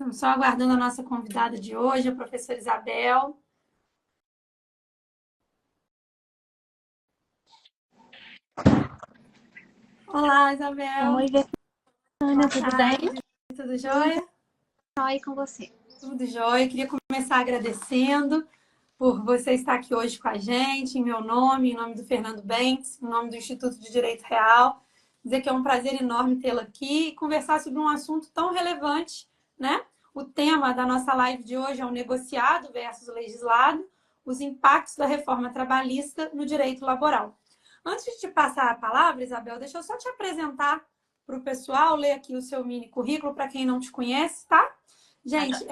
Estamos só aguardando a nossa convidada de hoje, a professora Isabel. Olá, Isabel. Oi, Betânia, tudo bem? Tudo jóia? Jóia com você. Tudo jóia. Queria começar agradecendo por você estar aqui hoje com a gente, em meu nome, em nome do Fernando Bentes, em nome do Instituto de Direito Real. Dizer que é um prazer enorme tê-la aqui e conversar sobre um assunto tão relevante, né? O tema da nossa live de hoje é o negociado versus o legislado, os impactos da reforma trabalhista no direito laboral. Antes de te passar a palavra, Isabel, deixa eu só te apresentar para o pessoal, ler aqui o seu mini currículo para quem não te conhece, tá? Gente,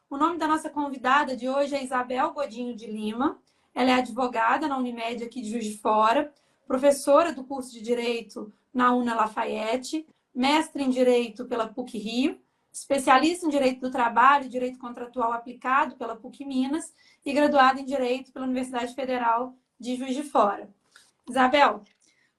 o nome da nossa convidada de hoje é Isabel Godinho de Lima. Ela é advogada na Unimed aqui de Juiz de Fora, professora do curso de Direito na UNA Lafayette, mestre em Direito pela PUC-Rio, especialista em Direito do Trabalho e Direito Contratual Aplicado pela PUC Minas e graduada em Direito pela Universidade Federal de Juiz de Fora. Isabel,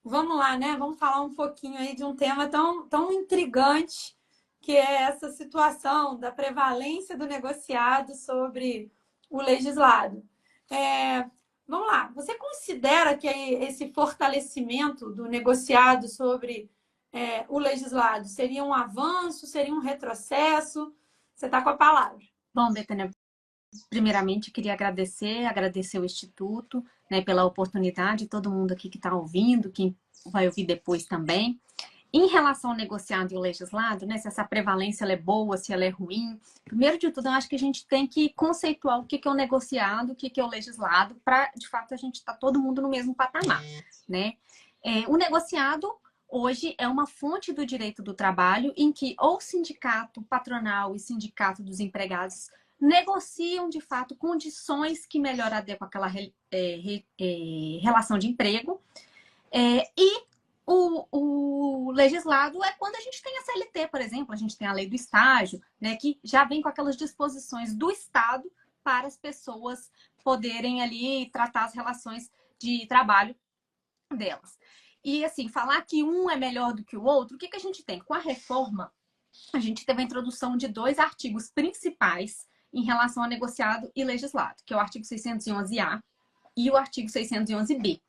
vamos lá, né? Vamos falar um pouquinho aí de um tema tão intrigante, que é essa situação da prevalência do negociado sobre o legislado. Vamos lá, você considera que esse fortalecimento do negociado sobre o legislado seria um avanço, seria um retrocesso? Você está com a palavra. Bom, Betânia, primeiramente queria agradecer o Instituto, né, pela oportunidade, todo mundo aqui que está ouvindo, quem vai ouvir depois também. Em relação ao negociado e o legislado, né, se essa prevalência ela é boa, se ela é ruim, primeiro de tudo, eu acho que a gente tem que conceituar o que é o negociado, o que é o legislado, para, de fato, a gente estar todo mundo no mesmo patamar, né? O negociado, hoje, é uma fonte do direito do trabalho em que ou sindicato patronal e sindicato dos empregados negociam, de fato, condições que melhor adequam àquela relação de emprego. E o legislado é quando a gente tem a CLT, por exemplo, a gente tem a lei do estágio, né, que já vem com aquelas disposições do Estado para as pessoas poderem ali tratar as relações de trabalho delas. E, assim, falar que um é melhor do que o outro, o que a gente tem? Com a reforma, a gente teve a introdução de 2 artigos principais em relação a negociado e legislado, que é o artigo 611-A e o artigo 611-B.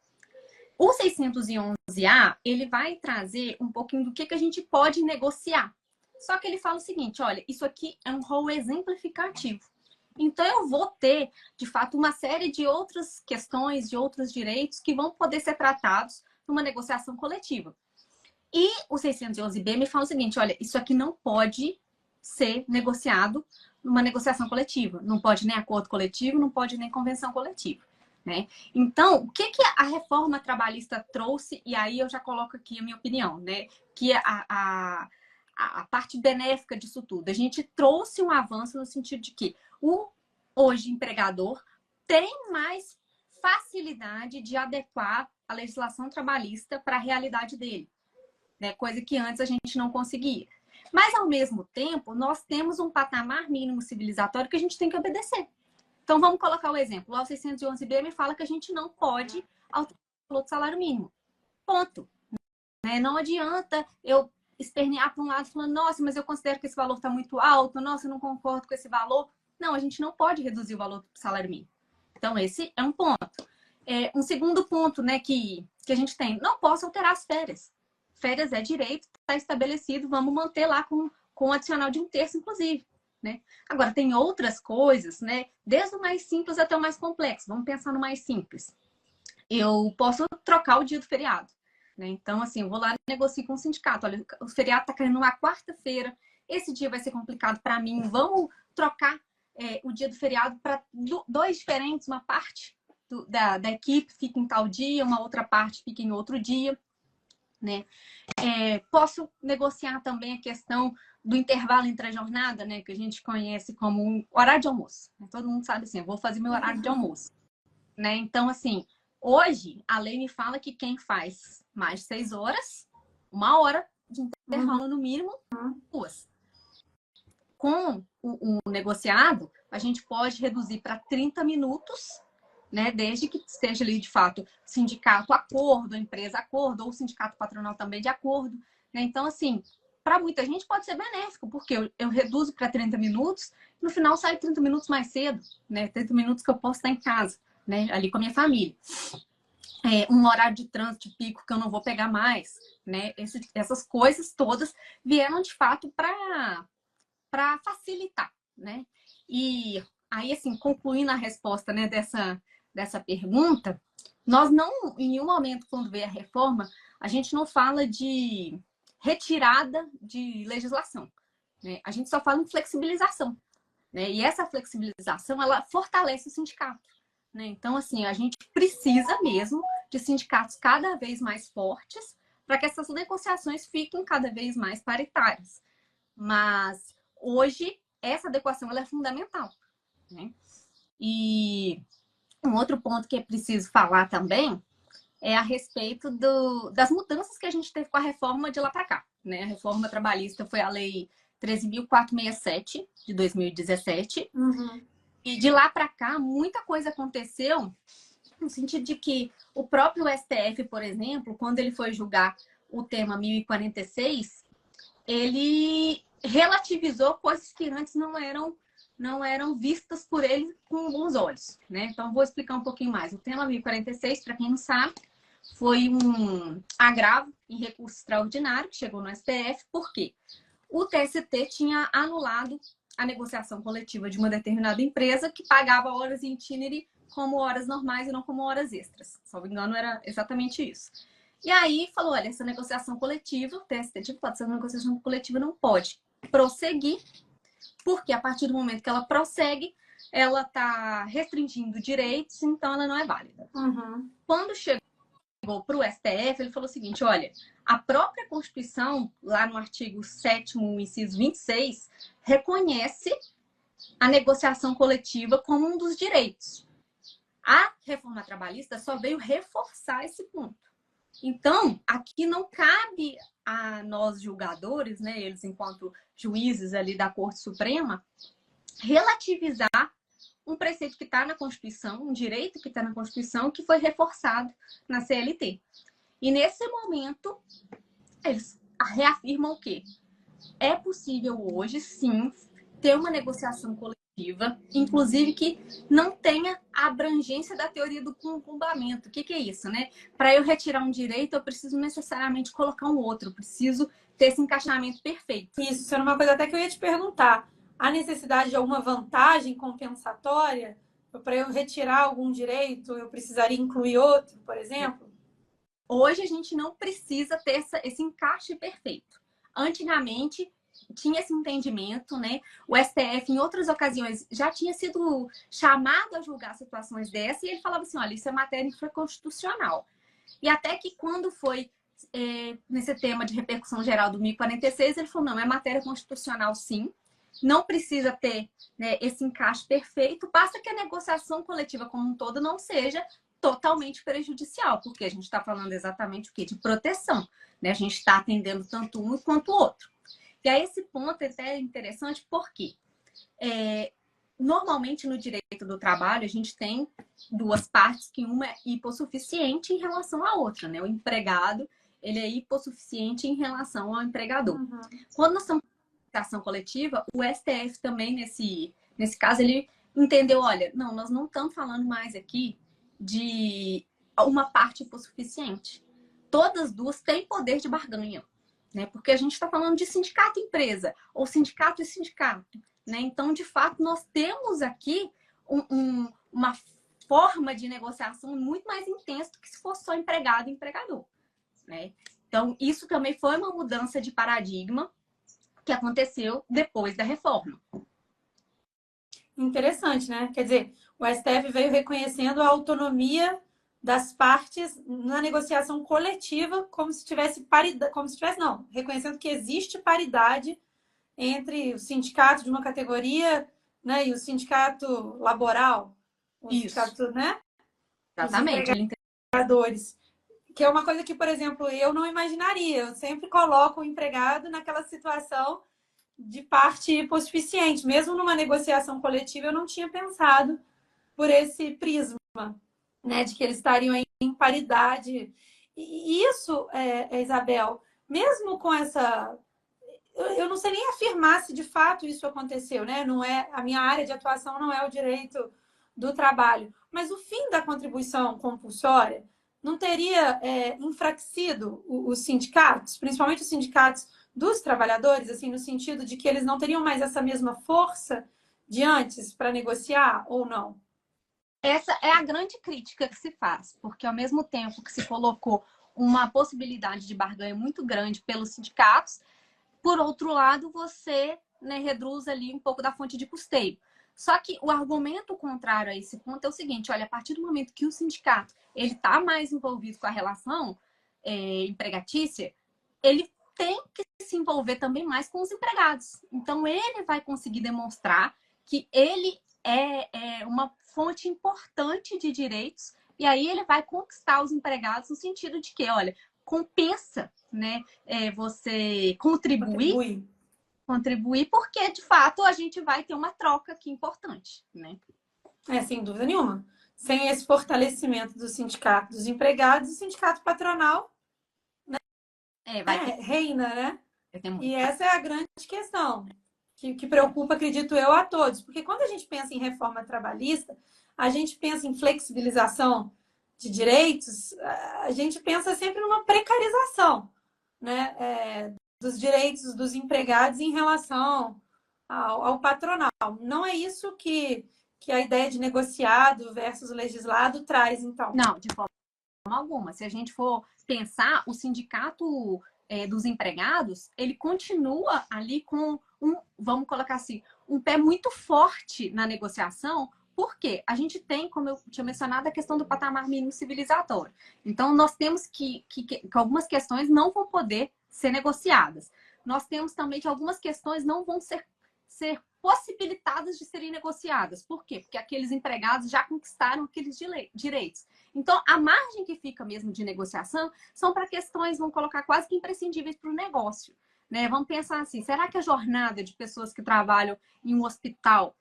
O 611-A, ele vai trazer um pouquinho do que a gente pode negociar. Só que ele fala o seguinte, olha, isso aqui é um rol exemplificativo. Então, eu vou ter, de fato, uma série de outras questões, de outros direitos que vão poder ser tratados numa negociação coletiva. E o 611-B me fala o seguinte, olha, isso aqui não pode ser negociado numa negociação coletiva. Não pode nem acordo coletivo, não pode nem convenção coletiva. Né? Então, o que a reforma trabalhista trouxe, e aí eu já coloco aqui a minha opinião, né? Que a parte benéfica disso tudo. A gente trouxe um avanço no sentido de que o hoje empregador tem mais facilidade de adequar a legislação trabalhista para a realidade dele, né? Coisa que antes a gente não conseguia. Mas, ao mesmo tempo, nós temos um patamar mínimo civilizatório que a gente tem que obedecer. Então, vamos colocar o exemplo. O 611-B me fala que a gente não pode alterar o valor do salário mínimo. Ponto. Né? Não adianta eu espernear para um lado falando, nossa, mas eu considero que esse valor está muito alto, nossa, eu não concordo com esse valor. Não, a gente não pode reduzir o valor do salário mínimo. Então, esse é um ponto. Um segundo ponto, né, que a gente tem, não posso alterar as férias. Férias é direito, está estabelecido, vamos manter lá com um adicional de 1/3, inclusive. Né? Agora, tem outras coisas, né? Desde o mais simples até o mais complexo. Vamos pensar no mais simples. Eu posso trocar o dia do feriado. Né? Então, assim, eu vou lá e negocio com o sindicato. Olha, o feriado está caindo numa quarta-feira. Esse dia vai ser complicado para mim. Vamos trocar o dia do feriado para 2 diferentes. Uma parte da equipe fica em tal dia, uma outra parte fica em outro dia. Né? Posso negociar também a questão do intervalo entre a jornada, né, que a gente conhece como um horário de almoço. Todo mundo sabe assim, eu vou fazer meu horário de almoço. Né? Então, assim, hoje a lei me fala que quem faz mais de 6 horas, 1 hora de intervalo no mínimo, 2. Com o negociado, a gente pode reduzir para 30 minutos, né? Desde que esteja ali, de fato, sindicato acordo, empresa acordo, ou sindicato patronal também de acordo. Né? Então, assim, para muita gente pode ser benéfico, porque eu reduzo para 30 minutos, no final sai 30 minutos mais cedo, né? 30 minutos que eu posso estar em casa, né? Ali com a minha família. Um horário de trânsito de pico que eu não vou pegar mais, né? Essas coisas todas vieram de fato para facilitar, né? E aí, assim, concluindo a resposta, né, dessa pergunta, nós não, em nenhum momento, quando veio a reforma, a gente não fala de retirada de legislação, né? A gente só fala em flexibilização, né? E essa flexibilização, ela fortalece o sindicato, né? Então, assim, a gente precisa mesmo de sindicatos cada vez mais fortes para que essas negociações fiquem cada vez mais paritárias. Mas, hoje, essa adequação ela é fundamental, né? E um outro ponto que é preciso falar também é a respeito das mudanças que a gente teve com a reforma de lá para cá, né? A reforma trabalhista foi a Lei 13.467, de 2017. Uhum. E de lá para cá, muita coisa aconteceu, no sentido de que o próprio STF, por exemplo, quando ele foi julgar o tema 1046, ele relativizou coisas que antes não eram vistas por ele com bons olhos, né? Então, vou explicar um pouquinho mais. O tema 1046, para quem não sabe, foi um agravo em recurso extraordinário que chegou no STF, porque o TST tinha anulado a negociação coletiva de uma determinada empresa que pagava horas em itinerary como horas normais e não como horas extras. Se não me engano, era exatamente isso. E aí falou, olha, essa negociação coletiva, o TST tipo, pode ser uma negociação coletiva, não pode prosseguir, porque a partir do momento que ela prossegue, ela está restringindo direitos, então ela não é válida. Uhum. Quando chegou para o STF, ele falou o seguinte, olha, a própria Constituição, lá no artigo 7º, inciso 26, reconhece a negociação coletiva como um dos direitos. A reforma trabalhista só veio reforçar esse ponto. Então, aqui não cabe a nós julgadores, né, eles enquanto juízes ali da Corte Suprema, relativizar um preceito que está na Constituição, um direito que está na Constituição, que foi reforçado na CLT. E nesse momento, eles reafirmam o quê? É possível hoje, sim, ter uma negociação coletiva, inclusive que não tenha a abrangência da teoria do concumbamento. O que é isso, né? Para eu retirar um direito, eu preciso necessariamente colocar um outro, eu preciso ter esse encaixamento perfeito. Isso era uma coisa até que eu ia te perguntar. A necessidade de alguma vantagem compensatória? Para eu retirar algum direito, eu precisaria incluir outro, por exemplo? Hoje a gente não precisa ter esse encaixe perfeito. Antigamente, tinha esse entendimento, né? O STF, em outras ocasiões, já tinha sido chamado a julgar situações dessas e ele falava assim, olha, isso é matéria infraconstitucional. E até que quando foi nesse tema de repercussão geral do 1046, ele falou, não, é matéria constitucional sim, não precisa ter, né, esse encaixe perfeito, basta que a negociação coletiva como um todo não seja totalmente prejudicial, porque a gente está falando exatamente o quê? De proteção, né? A gente está atendendo tanto um quanto o outro. E aí esse ponto é até interessante porque normalmente no direito do trabalho a gente tem duas partes que uma é hipossuficiente em relação à outra, né? O empregado, ele é hipossuficiente em relação ao empregador. Uhum. Quando nós estamos em ação coletiva, o STF também, nesse caso, ele entendeu, olha, não, nós não estamos falando mais aqui de uma parte hipossuficiente. Todas duas têm poder de barganha, né? Porque a gente está falando de sindicato e empresa, ou sindicato e sindicato, né? Então, de fato, nós temos aqui uma forma de negociação muito mais intensa do que se fosse só empregado e empregador, né? Então, isso também foi uma mudança de paradigma que aconteceu depois da reforma. Interessante, né? Quer dizer, o STF veio reconhecendo a autonomia das partes na negociação coletiva, como se tivesse paridade, não, reconhecendo que existe paridade entre o sindicato de uma categoria, né, e o sindicato laboral, o sindicato, né? Exatamente. Os empregadores. Que é uma coisa que, por exemplo, eu não imaginaria. Eu sempre coloco o empregado naquela situação de parte hipossuficiente. Mesmo numa negociação coletiva, eu não tinha pensado por esse prisma, né, de que eles estariam em paridade. E isso, Isabel, mesmo com eu não sei nem afirmar se de fato isso aconteceu, né? Não é, a minha área de atuação não é o direito do trabalho, mas o fim da contribuição compulsória não teria enfraquecido os sindicatos, principalmente os sindicatos dos trabalhadores, assim, no sentido de que eles não teriam mais essa mesma força de antes para negociar ou não? Essa é a grande crítica que se faz, porque ao mesmo tempo que se colocou uma possibilidade de barganha muito grande pelos sindicatos, por outro lado, você, né, reduz ali um pouco da fonte de custeio. Só que o argumento contrário a esse ponto é o seguinte: olha, a partir do momento que o sindicato ele está mais envolvido com a relação empregatícia, ele tem que se envolver também mais com os empregados. Então, ele vai conseguir demonstrar que ele é uma fonte importante de direitos, e aí ele vai conquistar os empregados no sentido de que, olha, compensa, né, você contribuir, porque de fato a gente vai ter uma troca aqui importante, né? Sem dúvida nenhuma. Sem esse fortalecimento do sindicato dos empregados, o sindicato patronal reina, né? E essa é a grande questão que preocupa, acredito eu, a todos. Porque quando a gente pensa em reforma trabalhista, a gente pensa em flexibilização de direitos, a gente pensa sempre numa precarização, né? Dos direitos dos empregados em relação ao patronal. Não é isso que a ideia de negociado versus legislado traz, então. Não, de forma alguma. Se a gente for pensar, o sindicato dos empregados, ele continua ali com vamos colocar assim, um pé muito forte na negociação, porque a gente tem, como eu tinha mencionado, a questão do patamar mínimo civilizatório. Então, nós temos que algumas questões não vão poder ser negociadas. Nós temos também que algumas questões não vão ser possibilitadas de serem negociadas. Por quê? Porque aqueles empregados já conquistaram aqueles direitos. Então, a margem que fica mesmo de negociação são para questões, vamos colocar, quase que imprescindíveis para o negócio. Né? Vamos pensar assim, será que a jornada de pessoas que trabalham em um hospital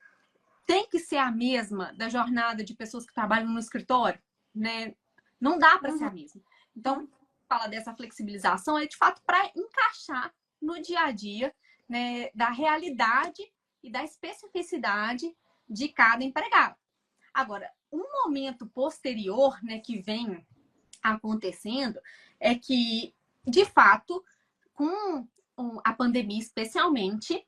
tem que ser a mesma da jornada de pessoas que trabalham no escritório? Né? Não dá para ser a mesma. Então, fala dessa flexibilização é de fato para encaixar no dia a dia, né, da realidade e da especificidade de cada empregado. Agora, um momento posterior, né, que vem acontecendo é que, de fato, com a pandemia especialmente,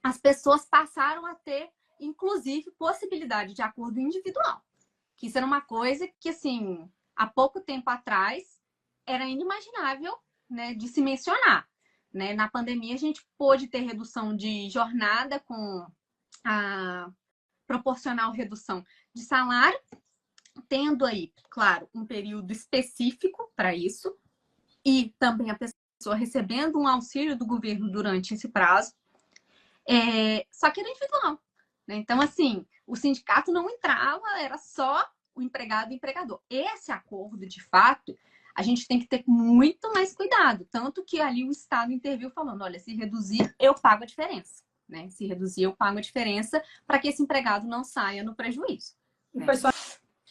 as pessoas passaram a ter, inclusive, possibilidade de acordo individual. Que isso era uma coisa que, assim, há pouco tempo atrás era inimaginável, né, de se mencionar. Né? Na pandemia, a gente pôde ter redução de jornada com a proporcional redução de salário, tendo aí, claro, um período específico para isso, e também a pessoa recebendo um auxílio do governo durante esse prazo, só que era individual. Né? Então, assim, o sindicato não entrava, era só o empregado e o empregador. Esse acordo, de fato, a gente tem que ter muito mais cuidado. Tanto que ali o Estado interviu falando, olha, se reduzir, eu pago a diferença. Né? Se reduzir, eu pago a diferença para que esse empregado não saia no prejuízo. Né? Foi só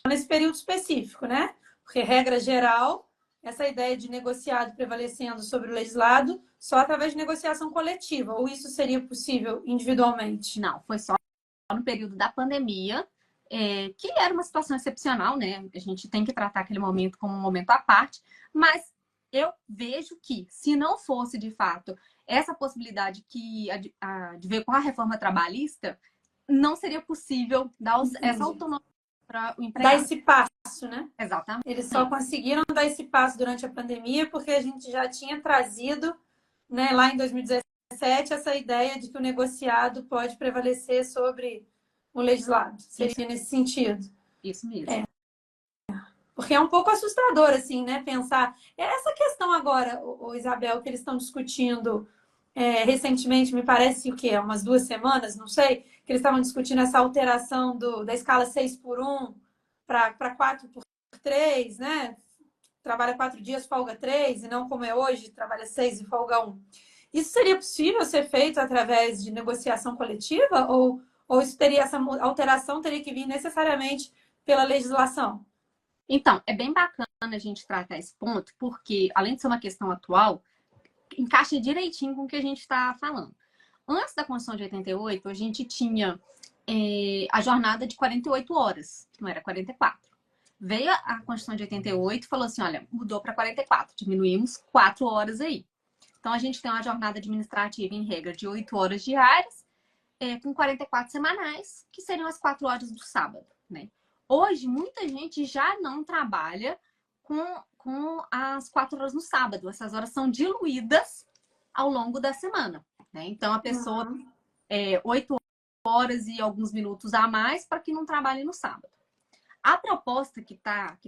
nesse período específico, né? Porque, regra geral, essa ideia de negociado prevalecendo sobre o legislado só através de negociação coletiva. Ou isso seria possível individualmente? Não, foi só no período da pandemia, que era uma situação excepcional, né? A gente tem que tratar aquele momento como um momento à parte, mas eu vejo que, se não fosse, de fato, essa possibilidade que adveio com a reforma trabalhista, não seria possível dar essa autonomia para o empregado. Dar esse passo, né? Exatamente. Eles só conseguiram dar esse passo durante a pandemia porque a gente já tinha trazido, né, lá em 2017, essa ideia de que o negociado pode prevalecer sobre o legislado. Seria nesse sentido. Isso mesmo. Porque é um pouco assustador, assim, né? Pensar. Essa questão agora, o Isabel, que eles estão discutindo recentemente, me parece o quê? Umas 2 semanas, não sei, que eles estavam discutindo essa alteração da escala 6x1 para 4x3, né? Trabalha 4 dias, folga 3, e não como é hoje, trabalha 6 e folga 1. Isso seria possível ser feito através de negociação coletiva? Ou essa alteração teria que vir necessariamente pela legislação? Então, é bem bacana a gente tratar esse ponto, porque, além de ser uma questão atual, encaixa direitinho com o que a gente está falando. Antes da Constituição de 88, a gente tinha a jornada de 48 horas, não era 44. Veio a Constituição de 88 e falou assim, olha, mudou para 44, diminuímos 4 horas aí. Então, a gente tem uma jornada administrativa, em regra, de 8 horas diárias, com 44 semanais, que seriam as 4 horas do sábado, né? Hoje, muita gente já não trabalha com as 4 horas no sábado. Essas horas são diluídas ao longo da semana, né? Então, a pessoa 8 horas e alguns minutos a mais para que não trabalhe no sábado. A proposta que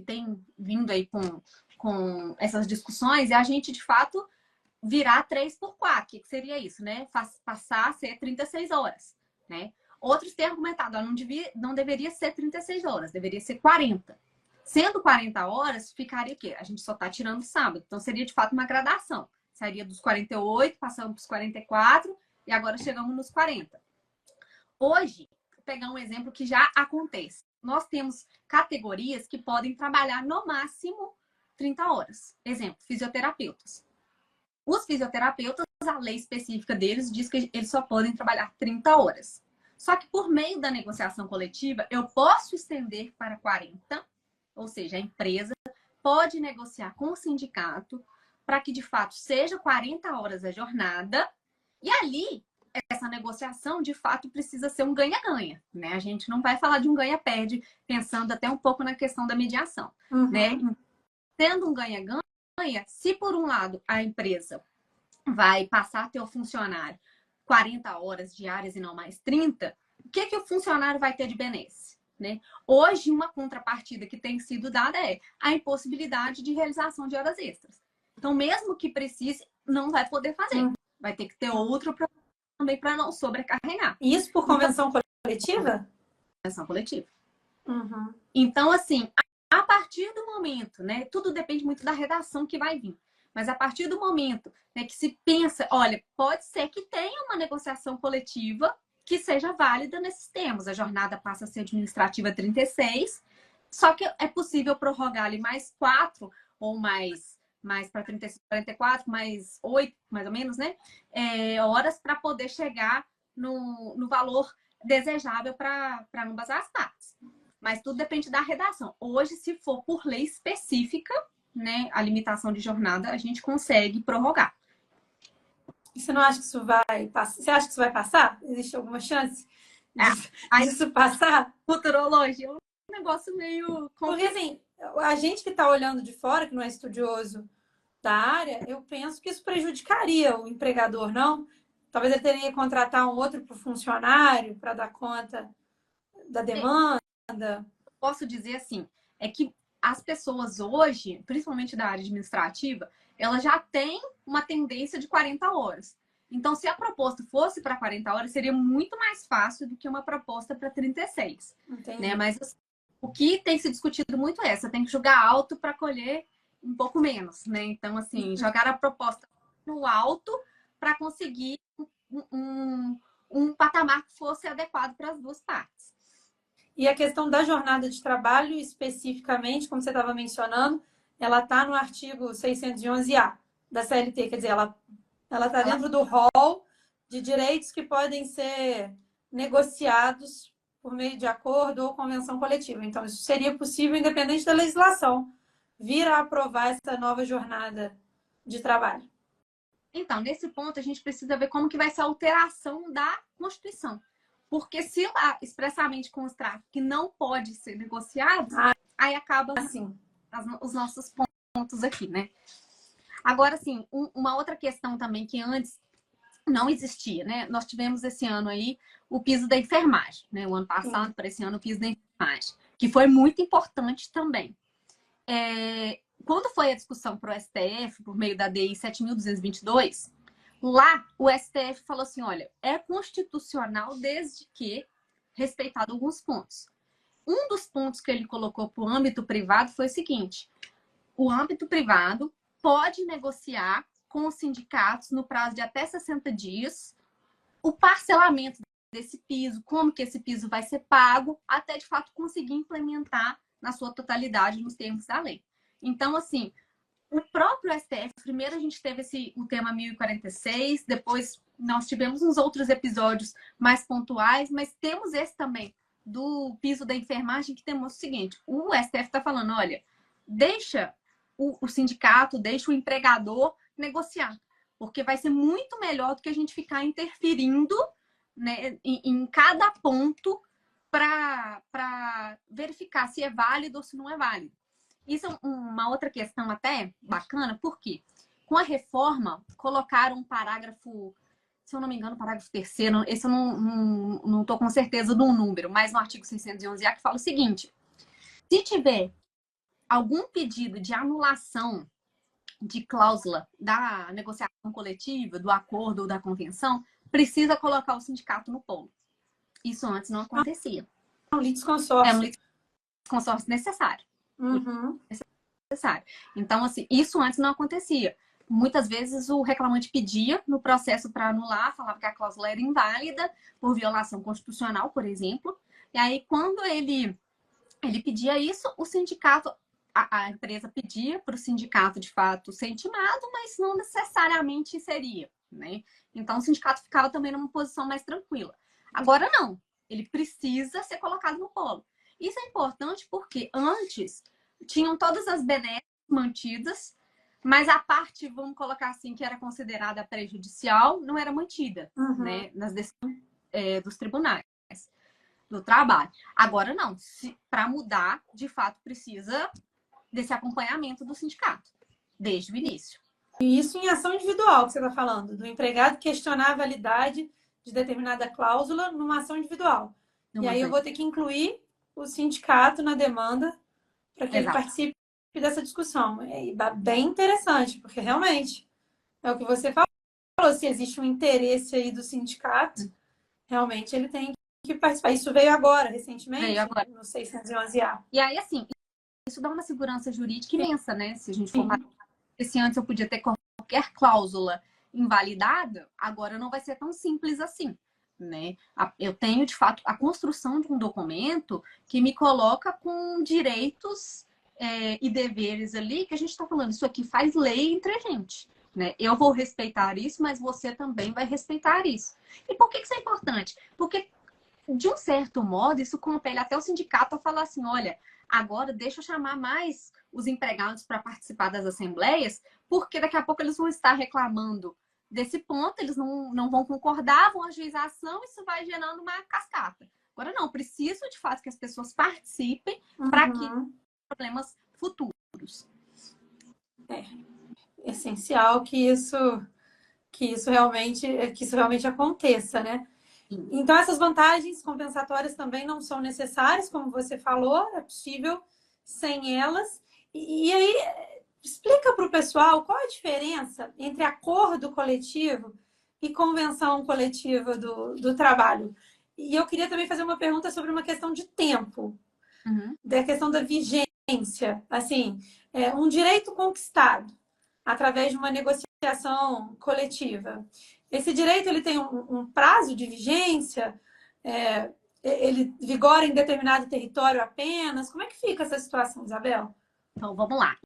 tem vindo aí com essas discussões é a gente, de fato, virar 3 por 4. O que seria isso, né? Passar a ser 36 horas, né? Outros têm argumentado, não deveria ser 36 horas, deveria ser 40. Sendo 40 horas, ficaria o quê? A gente só está tirando sábado. Então, seria, de fato, uma gradação. Sairia dos 48, passando para os 44 e agora chegamos nos 40. Hoje, vou pegar um exemplo que já acontece. Nós temos categorias que podem trabalhar no máximo 30 horas. Exemplo, fisioterapeutas. Os fisioterapeutas, a lei específica deles diz que eles só podem trabalhar 30 horas. Só que por meio da negociação coletiva, eu posso estender para 40, ou seja, a empresa pode negociar com o sindicato para que de fato seja 40 horas a jornada. E ali, essa negociação de fato precisa ser um ganha-ganha, né? A gente não vai falar de um ganha-perde, pensando até um pouco na questão da mediação, né? Tendo um ganha-ganha, se por um lado a empresa vai passar a ter o funcionário 40 horas diárias e não mais 30, o que o funcionário vai ter de benesse, né? Hoje, uma contrapartida que tem sido dada é a impossibilidade de realização de horas extras. Então, mesmo que precise, não vai poder fazer. Vai ter que ter outro também para não sobrecarregar. Isso por convenção coletiva? Convenção coletiva. Então, assim, a partir do momento, né? Tudo depende muito da redação que vai vir. Mas a partir do momento, né, que se pensa, olha, pode ser que tenha uma negociação coletiva que seja válida nesses termos. A jornada passa a ser administrativa 36, só que é possível prorrogar ali mais 4 ou mais para 35, 44, mais 8, mais ou menos, né? Horas para poder chegar no valor desejável para ambas as partes. Mas tudo depende da redação. Hoje, se for por lei específica, né, a limitação de jornada, a gente consegue prorrogar. E você não acha que isso vai passar? Você acha que isso vai passar? Existe alguma chance disso passar? Futurologia é um negócio meio... Porque, assim, a gente que está olhando de fora, que não é estudioso da área, eu penso que isso prejudicaria o empregador, não? Talvez ele teria que contratar um outro para o funcionário para dar conta da demanda. Posso dizer assim, é que as pessoas hoje, principalmente da área administrativa, elas já têm uma tendência de 40 horas. Então, se a proposta fosse para 40 horas, seria muito mais fácil do que uma proposta para 36. Né? Mas o que tem se discutido muito é, você tem que jogar alto para colher um pouco menos. Né? Então, assim, jogar a proposta no alto para conseguir um patamar que fosse adequado para as duas partes. E a questão da jornada de trabalho, especificamente, como você estava mencionando, ela está no artigo 611-A da CLT. Quer dizer, ela está dentro do rol de direitos que podem ser negociados por meio de acordo ou convenção coletiva. Então, isso seria possível independente da legislação vir a aprovar essa nova jornada de trabalho. Então, nesse ponto, a gente precisa ver como que vai ser a alteração da Constituição. Porque se lá expressamente constar que não pode ser negociado, aí acaba assim, os nossos pontos aqui, né? Agora, assim, uma outra questão também que antes não existia, né? Nós tivemos esse ano aí o piso da enfermagem, né? O ano passado, para esse ano, o piso da enfermagem, que foi muito importante também. Quando foi a discussão para o STF, por meio da DI 7.222, lá o STF falou assim, olha, é constitucional desde que respeitado alguns pontos. Um dos pontos que ele colocou para o âmbito privado foi o seguinte, o âmbito privado pode negociar com os sindicatos no prazo de até 60 dias o parcelamento desse piso, como que esse piso vai ser pago, até de fato conseguir implementar na sua totalidade nos termos da lei. Então, assim, o próprio STF, primeiro a gente teve o tema 1046, depois nós tivemos uns outros episódios mais pontuais, mas temos esse também do piso da enfermagem, que temos o seguinte: o STF está falando, olha, deixa o sindicato, deixa o empregador negociar, porque vai ser muito melhor do que a gente ficar interferindo, né, em cada ponto para verificar se é válido ou se não é válido. Isso é uma outra questão até bacana, porque com a reforma colocaram um parágrafo, se eu não me engano, parágrafo 3º, esse eu não estou com certeza do número, mas no artigo 611A que fala o seguinte: se tiver algum pedido de anulação de cláusula da negociação coletiva, do acordo ou da convenção, precisa colocar o sindicato no polo. Isso antes não acontecia. É um litisconsórcio. É um litisconsórcio necessário. Uhum. Necessário. Então, assim, isso antes não acontecia. Muitas vezes o reclamante pedia no processo para anular, falava que a cláusula era inválida por violação constitucional, por exemplo. E aí, quando ele pedia isso, o sindicato, a empresa pedia para o sindicato, de fato, ser intimado, mas não necessariamente seria, né? Então, o sindicato ficava também numa posição mais tranquila. Agora, não. Ele precisa ser colocado no polo. Isso é importante porque antes tinham todas as benesses mantidas, mas a parte, vamos colocar assim, que era considerada prejudicial, não era mantida, né, nas decisões dos tribunais do trabalho. Agora não. Para mudar, de fato, precisa desse acompanhamento do sindicato, desde o início. E isso em ação individual que você está falando, do empregado questionar a validade de determinada cláusula numa ação individual. E aí eu vou ter que incluir o sindicato na demanda para que ele participe dessa discussão. É bem interessante, porque realmente é o que você falou, se existe um interesse aí do sindicato, realmente ele tem que participar. Isso veio agora, recentemente, no 611A. E aí, assim, isso dá uma segurança jurídica imensa, né? Se a gente for se antes eu podia ter qualquer cláusula invalidada, agora não vai ser tão simples assim, né? Eu tenho, de fato, a construção de um documento que me coloca com direitos e deveres ali, que a gente está falando, isso aqui faz lei entre a gente, né? Eu vou respeitar isso, mas você também vai respeitar isso. E por que isso é importante? Porque, de um certo modo, isso compele até o sindicato a falar assim, olha, agora deixa eu chamar mais os empregados para participar das assembleias, porque daqui a pouco eles vão estar reclamando desse ponto, eles não vão concordar, vão ajuizar a ação, isso vai gerando uma cascata. Agora não, preciso de fato que as pessoas participem para que problemas futuros. É essencial que isso realmente aconteça, né? Então, essas vantagens compensatórias também não são necessárias, como você falou, é possível sem elas. E aí, explica para o pessoal qual a diferença entre acordo coletivo e convenção coletiva do trabalho. E eu queria também fazer uma pergunta sobre uma questão de tempo, da questão da vigência. Assim, um direito conquistado através de uma negociação coletiva. Esse direito ele tem um prazo de vigência? Ele vigora em determinado território apenas? Como é que fica essa situação, Isabel? Então, vamos lá.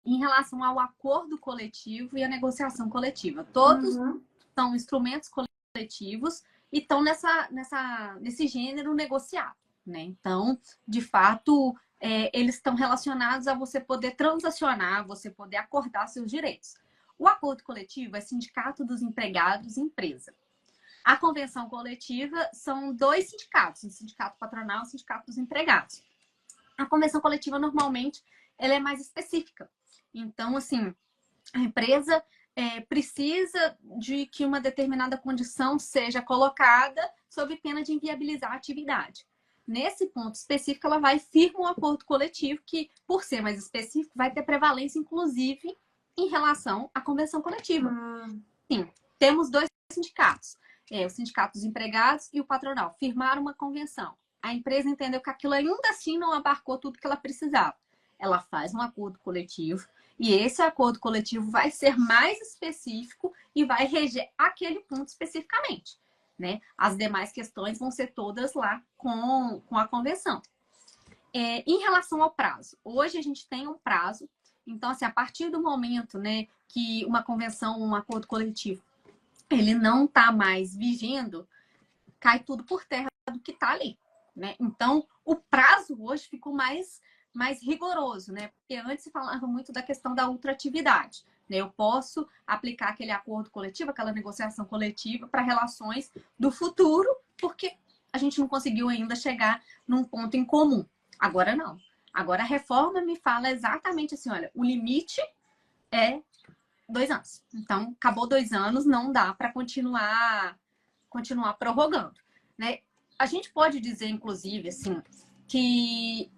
Em relação ao acordo coletivo e a negociação coletiva, todos são instrumentos coletivos e estão nesse gênero negociado, né? Então, de fato, eles estão relacionados a você poder transacionar, você poder acordar seus direitos. O acordo coletivo é sindicato dos empregados e empresa. A convenção coletiva são dois sindicatos, o sindicato patronal e o sindicato dos empregados. A convenção coletiva, normalmente, ela é mais específica. Então, assim, a empresa precisa de que uma determinada condição seja colocada sob pena de inviabilizar a atividade. Nesse ponto específico, ela vai firmar um acordo coletivo que, por ser mais específico, vai ter prevalência, inclusive, em relação à convenção coletiva. Sim, temos dois sindicatos, o sindicato dos empregados e o patronal, firmaram uma convenção. A empresa entendeu que aquilo ainda assim não abarcou tudo que ela precisava. Ela faz um acordo coletivo e esse acordo coletivo vai ser mais específico e vai reger aquele ponto especificamente, né? As demais questões vão ser todas lá com a convenção. Em relação ao prazo, hoje a gente tem um prazo Então, assim, a partir do momento, né, que uma convenção, um acordo coletivo, ele não está mais vigendo, cai tudo por terra do que está ali, né? Então, o prazo hoje ficou mais rigoroso, né? Porque antes se falava muito da questão da ultratividade, né? Eu posso aplicar aquele acordo coletivo, aquela negociação coletiva para relações do futuro, porque a gente não conseguiu ainda chegar num ponto em comum. Agora não. Agora a reforma me fala exatamente assim, olha, o limite é 2 anos. Então, acabou 2 anos, não dá para continuar prorrogando, né? A gente pode dizer, inclusive, assim, que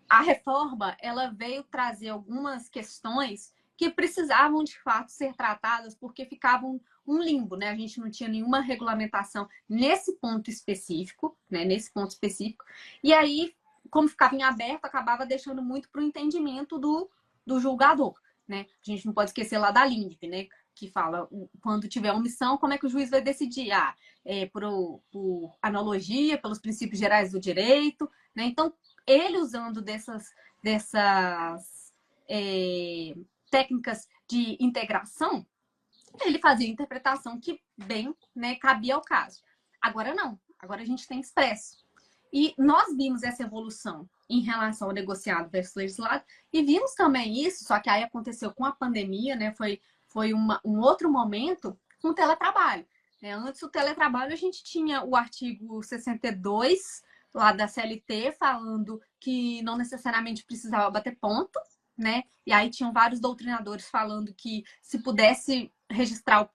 a reforma ela veio trazer algumas questões que precisavam de fato ser tratadas porque ficavam um limbo, né? A gente não tinha nenhuma regulamentação nesse ponto específico, né? Nesse ponto específico. E aí, como ficava em aberto, acabava deixando muito para o entendimento do julgador, né? A gente não pode esquecer lá da LINDB, né? Que fala, quando tiver omissão, como é que o juiz vai decidir? Por analogia, pelos princípios gerais do direito, né? Então, ele usando dessas técnicas de integração, ele fazia a interpretação que bem, né, cabia ao caso. Agora não, agora a gente tem expresso. E nós vimos essa evolução em relação ao negociado versus legislado e vimos também isso, só que aí aconteceu com a pandemia, né? Foi um outro momento com o teletrabalho. Né? Antes do teletrabalho, a gente tinha o artigo 62 lá da CLT falando que não necessariamente precisava bater ponto, né? E aí tinham vários doutrinadores falando que se pudesse registrar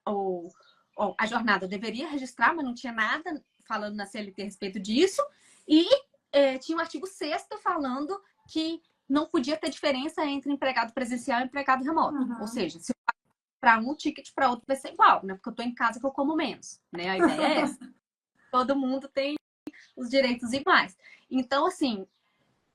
a jornada, deveria registrar, mas não tinha nada falando na CLT a respeito disso. E tinha o artigo 6º falando que não podia ter diferença entre empregado presencial e empregado remoto. Uhum. Ou seja, se para um, o ticket para outro vai ser igual, né? Porque eu estou em casa que eu como menos, né? A ideia é essa. Todo mundo tem os direitos iguais. Então, assim,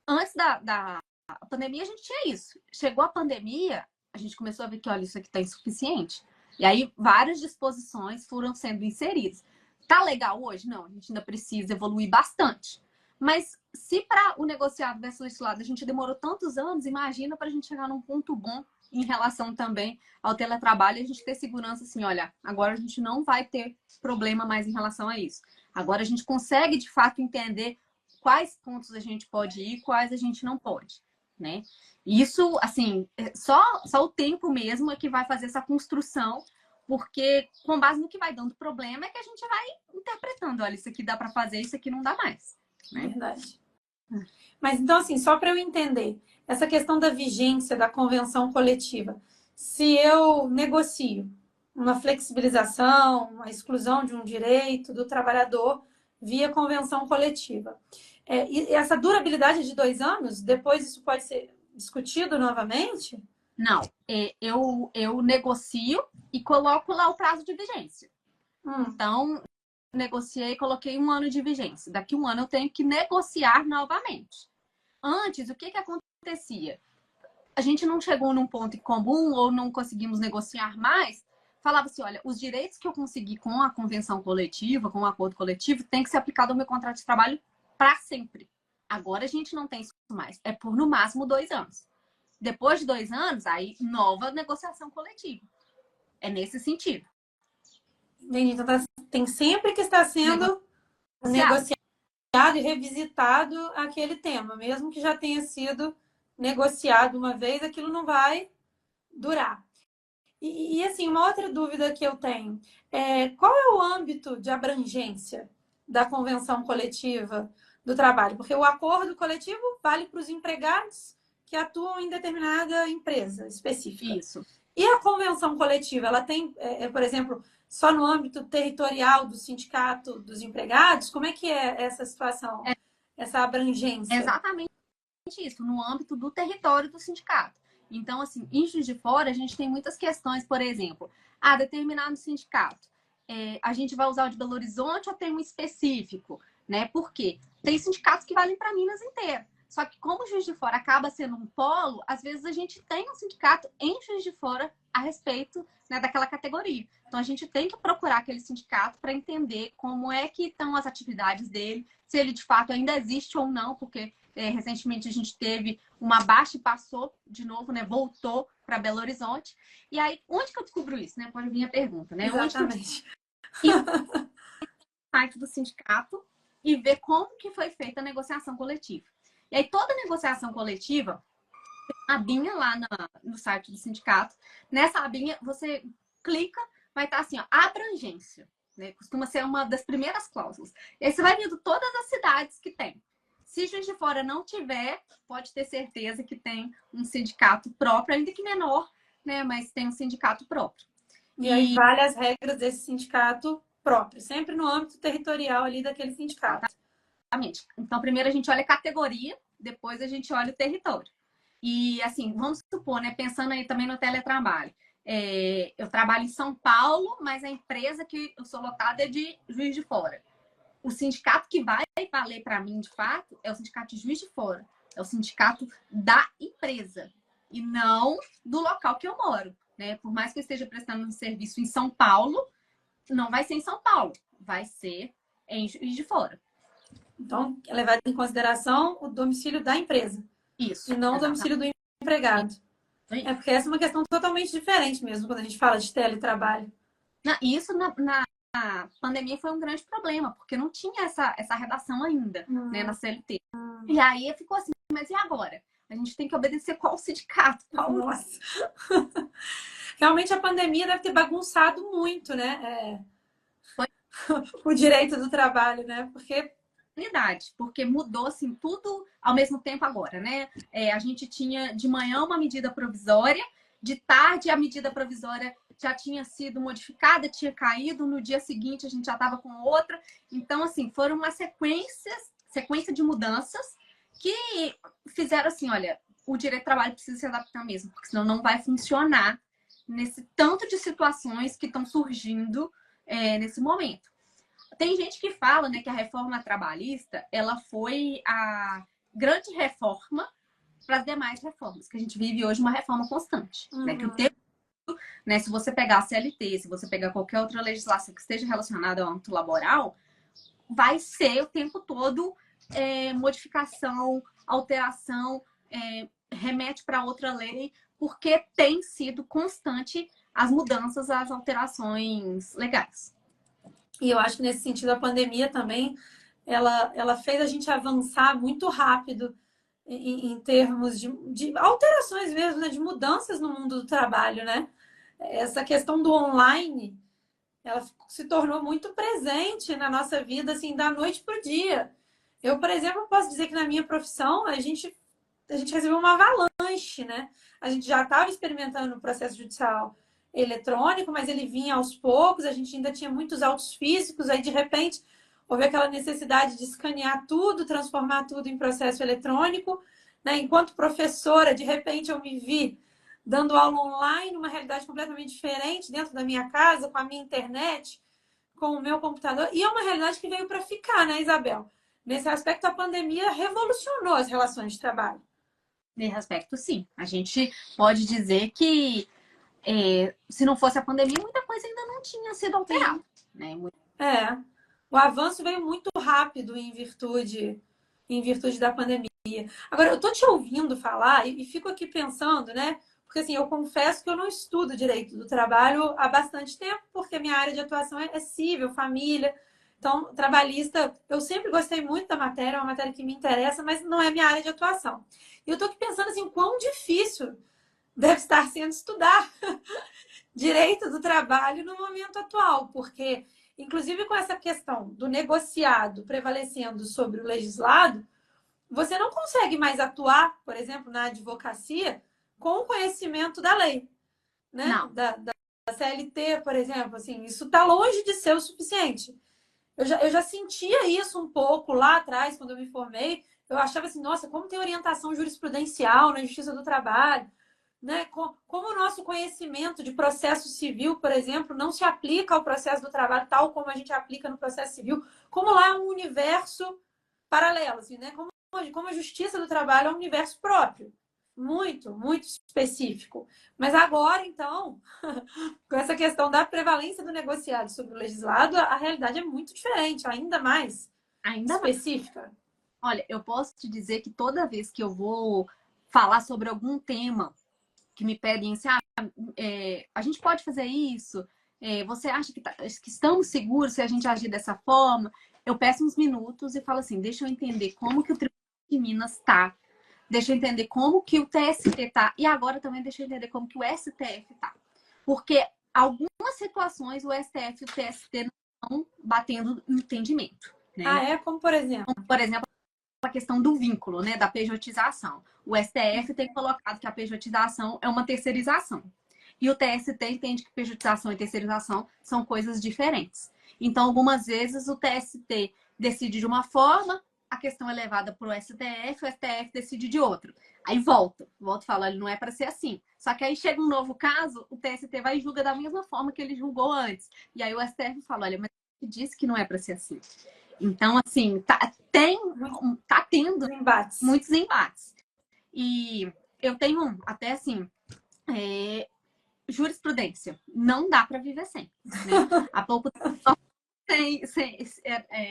antes da pandemia, a gente tinha isso. Chegou a pandemia, a gente começou a ver que, olha, isso aqui está insuficiente. E aí, várias disposições foram sendo inseridas. Tá legal hoje? Não, a gente ainda precisa evoluir bastante. Mas se para o negociado versus legislado a gente demorou tantos anos, imagina para a gente chegar num ponto bom em relação também ao teletrabalho e a gente ter segurança assim, olha, agora a gente não vai ter problema mais em relação a isso. Agora a gente consegue, de fato, entender quais pontos a gente pode ir e quais a gente não pode, né? Isso, assim, só o tempo mesmo é que vai fazer essa construção, porque com base no que vai dando problema é que a gente vai interpretando, olha, isso aqui dá para fazer, isso aqui não dá mais. Né? Verdade. Mas então, assim, só para eu entender, essa questão da vigência da convenção coletiva, se eu negocio uma flexibilização, uma exclusão de um direito do trabalhador via convenção coletiva, e essa durabilidade de 2 anos, depois isso pode ser discutido novamente? Não, eu negocio e coloco lá o prazo de vigência. Então, negociei e coloquei 1 ano de vigência. Daqui 1 ano eu tenho que negociar novamente. Antes, o que acontecia? A gente não chegou num ponto em comum ou não conseguimos negociar mais. Falava assim, olha, os direitos que eu consegui com a convenção coletiva, com o acordo coletivo, tem que ser aplicado ao meu contrato de trabalho para sempre. Agora a gente não tem isso mais. É por no máximo 2 anos. Depois de 2 anos, aí nova negociação coletiva. É nesse sentido. Entendi. Então tem sempre que estar sendo negociado e revisitado aquele tema, mesmo que já tenha sido negociado uma vez, aquilo não vai durar. E assim, uma outra dúvida que eu tenho qual é o âmbito de abrangência da convenção coletiva do trabalho? Porque o acordo coletivo vale para os empregados que atuam em determinada empresa específica. Isso. E a convenção coletiva, ela tem, por exemplo, só no âmbito territorial do sindicato dos empregados? Como é que é essa situação, essa abrangência? Exatamente isso, no âmbito do território do sindicato. Então, assim, em Juiz de Fora, a gente tem muitas questões, por exemplo, determinado sindicato, a gente vai usar o de Belo Horizonte ou tem um específico, né? Por quê? Tem sindicatos que valem para Minas inteira. Só que como Juiz de Fora acaba sendo um polo, às vezes a gente tem um sindicato em Juiz de Fora a respeito, né, daquela categoria. Então a gente tem que procurar aquele sindicato para entender como é que estão as atividades dele, se ele de fato ainda existe ou não, porque recentemente a gente teve uma baixa e passou de novo, né, voltou para Belo Horizonte. E aí, onde que eu descubro isso, né? Pode vir a pergunta, né? Exatamente. E o site do sindicato e ver como que foi feita a negociação coletiva. E aí, toda negociação coletiva, tem uma abinha lá no site do sindicato. Nessa abinha, você clica, vai estar assim, ó, abrangência. Né? Costuma ser uma das primeiras cláusulas. E aí você vai vendo todas as cidades que tem. Se Juiz de Fora não tiver, pode ter certeza que tem um sindicato próprio, ainda que menor, né? Mas tem um sindicato próprio. E aí vale as regras desse sindicato próprio, sempre no âmbito territorial ali daquele sindicato. Exatamente. Então, primeiro a gente olha a categoria, depois a gente olha o território. E, assim, vamos supor, né? Pensando aí também no teletrabalho. Eu trabalho em São Paulo, mas a empresa que eu sou lotada é de Juiz de Fora. O sindicato que vai valer para mim, de fato, é o sindicato de Juiz de Fora. É o sindicato da empresa e não do local que eu moro. Né? Por mais que eu esteja prestando um serviço em São Paulo, não vai ser em São Paulo, vai ser em Juiz de Fora. Então, é levado em consideração o domicílio da empresa. Isso. E não o domicílio do empregado. É porque essa é uma questão totalmente diferente mesmo, quando a gente fala de teletrabalho. Isso na pandemia foi um grande problema, porque não tinha essa redação ainda, né, na CLT. E aí ficou assim, mas e agora? A gente tem que obedecer qual sindicato? Qual... Nossa! Realmente a pandemia deve ter bagunçado muito, né? O direito do trabalho, né? Porque mudou assim tudo ao mesmo tempo agora, né? A gente tinha de manhã uma medida provisória, de tarde a medida provisória já tinha sido modificada, tinha caído, no dia seguinte a gente já estava com outra. Então, assim, foram uma sequência de mudanças que fizeram assim, olha, o direito do trabalho precisa se adaptar mesmo, porque senão não vai funcionar nesse tanto de situações que estão surgindo nesse momento. Tem gente que fala, né, que a reforma trabalhista ela foi a grande reforma para as demais reformas, que a gente vive hoje uma reforma constante. Né, que o tempo, né, se você pegar a CLT, se você pegar qualquer outra legislação que esteja relacionada ao âmbito laboral, vai ser o tempo todo modificação, alteração, remete para outra lei, porque tem sido constante as mudanças, as alterações legais. E eu acho que nesse sentido a pandemia também ela fez a gente avançar muito rápido em termos de alterações mesmo, né? De mudanças no mundo do trabalho, né? Essa questão do online, ela se tornou muito presente na nossa vida, assim, da noite para o dia. Eu, por exemplo, posso dizer que na minha profissão a gente recebeu uma avalanche, né? A gente já estava experimentando o processo judicial eletrônico, mas ele vinha aos poucos, a gente ainda tinha muitos autos físicos, aí de repente houve aquela necessidade de escanear tudo, transformar tudo em processo eletrônico, né? Enquanto professora, de repente eu me vi dando aula online, uma realidade completamente diferente, dentro da minha casa, com a minha internet, com o meu computador, e é uma realidade que veio para ficar, né, Isabel? Nesse aspecto, a pandemia revolucionou as relações de trabalho. Nesse aspecto, sim. A gente pode dizer que se não fosse a pandemia, muita coisa ainda não tinha sido alterada. Né? O avanço veio muito rápido em virtude da pandemia. Agora, eu estou te ouvindo falar e fico aqui pensando, né? Porque assim, eu confesso que eu não estudo direito do trabalho há bastante tempo, porque a minha área de atuação é civil, família. Então, trabalhista, eu sempre gostei muito da matéria, é uma matéria que me interessa, mas não é minha área de atuação. E eu estou aqui pensando assim, quão difícil deve estar sendo estudar direito do trabalho no momento atual, porque, inclusive com essa questão do negociado prevalecendo sobre o legislado, você não consegue mais atuar, por exemplo, na advocacia com o conhecimento da lei, né? Não. Da CLT, por exemplo, assim, isso está longe de ser o suficiente. Eu já sentia isso um pouco lá atrás, quando eu me formei. Eu achava assim, nossa, como tem orientação jurisprudencial na Justiça do Trabalho, né? Como o nosso conhecimento de processo civil, por exemplo, não se aplica ao processo do trabalho tal como a gente aplica no processo civil, como lá é um universo paralelo, assim, né? Como como a justiça do trabalho é um universo próprio, muito, muito específico. Mas agora, então, com essa questão da prevalência do negociado sobre o legislado, a realidade é muito diferente, ainda mais Ainda mais. específica. Olha, eu posso te dizer que toda vez que eu vou falar sobre algum tema que me pedem assim, a gente pode fazer isso? Você acha que estamos seguros se a gente agir dessa forma? Eu peço uns minutos e falo assim, deixa eu entender como que o Tribunal de Minas está, deixa eu entender como que o TST está, e agora também deixa eu entender como que o STF está. Porque algumas situações o STF e o TST não estão batendo no entendimento. Né? Ah, é? Como por exemplo? Como, por exemplo, a questão do vínculo, né, da pejotização. O STF tem colocado que a pejotização é uma terceirização. E o TST entende que pejotização e terceirização são coisas diferentes. Então, algumas vezes, o TST decide de uma forma, a questão é levada para o STF decide de outra. Aí volta e fala, ele não é para ser assim. Só que aí chega um novo caso, o TST vai e julga da mesma forma que ele julgou antes. E aí o STF fala, olha, mas ele disse que não é para ser assim. Então, assim, tá tendo muitos embates. E eu tenho até assim, jurisprudência. Não dá para viver sem. Né? Há pouco tempo sem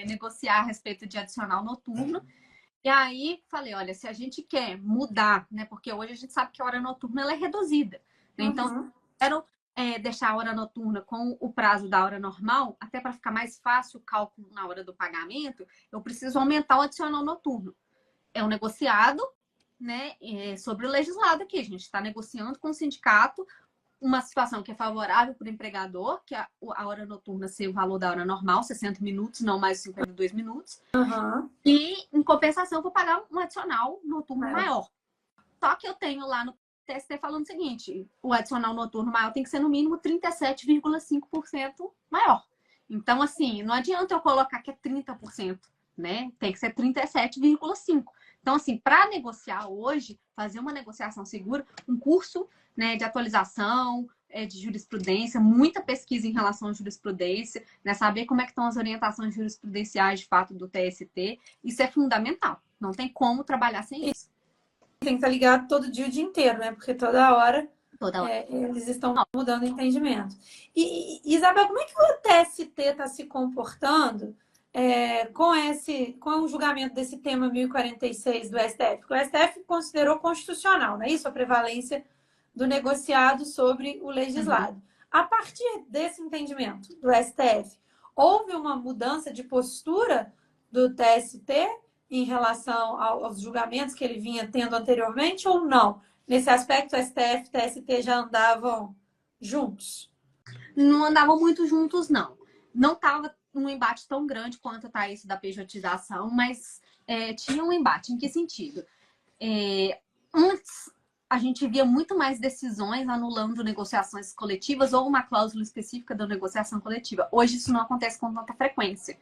negociar a respeito de adicional noturno. E aí falei, olha, se a gente quer mudar, né? Porque hoje a gente sabe que a hora noturna ela é reduzida. Né? Então, se eu quero deixar a hora noturna com o prazo da hora normal, até para ficar mais fácil o cálculo na hora do pagamento, eu preciso aumentar o adicional noturno. É um negociado, né, sobre o legislado aqui. A gente está negociando com o sindicato uma situação que é favorável para o empregador, que é a hora noturna ser o valor da hora normal, 60 minutos, não mais 52 minutos. E, em compensação, eu vou pagar um adicional noturno maior. Só que eu tenho lá no TST falando o seguinte, o adicional noturno maior tem que ser no mínimo 37,5% maior. Então, assim, não adianta eu colocar que é 30%, né? Tem que ser 37,5%. Então, assim, para negociar hoje, fazer uma negociação segura, um curso, né, de atualização, de jurisprudência, muita pesquisa em relação à jurisprudência, né, saber como é que estão as orientações jurisprudenciais de fato do TST, isso é fundamental. Não tem como trabalhar sem isso. Tem que estar ligado todo dia, o dia inteiro, né? Porque toda hora eles estão mudando o entendimento. E, Isabel, como é que o TST está se comportando com o julgamento desse tema 1046 do STF? Porque o STF considerou constitucional, não é isso? A prevalência do negociado sobre o legislado. A partir desse entendimento do STF, houve uma mudança de postura do TST em relação aos julgamentos que ele vinha tendo anteriormente ou não? Nesse aspecto, STF e TST já andavam juntos? Não andavam muito juntos, não. Não estava um embate tão grande quanto está esse da pejotização, mas tinha um embate. Em que sentido? Antes, a gente via muito mais decisões anulando negociações coletivas ou uma cláusula específica da negociação coletiva. Hoje isso não acontece com tanta frequência.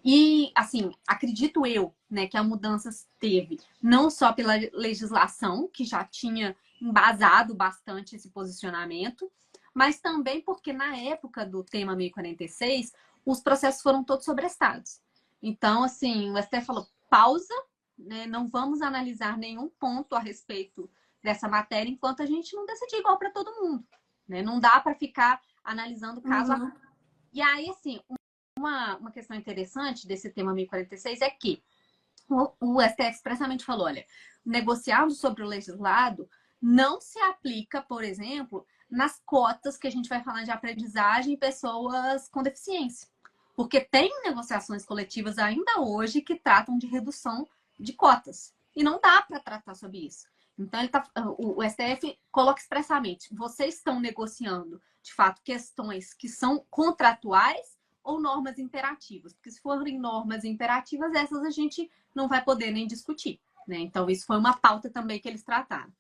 E, assim, acredito eu, né, que a mudança teve não só pela legislação, que já tinha embasado bastante esse posicionamento, mas também porque na época do tema 1046, os processos foram todos sobrestados. Então, assim, o STF falou, pausa, né, não vamos analisar nenhum ponto a respeito dessa matéria enquanto a gente não decidir igual para todo mundo. Né? Não dá para ficar analisando caso a caso. E aí, assim, uma questão interessante desse tema 1046 é que o STF expressamente falou, olha, negociarmos sobre o legislado não se aplica, por exemplo, nas cotas que a gente vai falar de aprendizagem em pessoas com deficiência. Porque tem negociações coletivas ainda hoje que tratam de redução de cotas. E não dá para tratar sobre isso. Então, o STF coloca expressamente, vocês estão negociando, de fato, questões que são contratuais ou normas imperativas. Porque se forem normas imperativas, essas a gente não vai poder nem discutir. Né? Então, isso foi uma pauta também que eles trataram.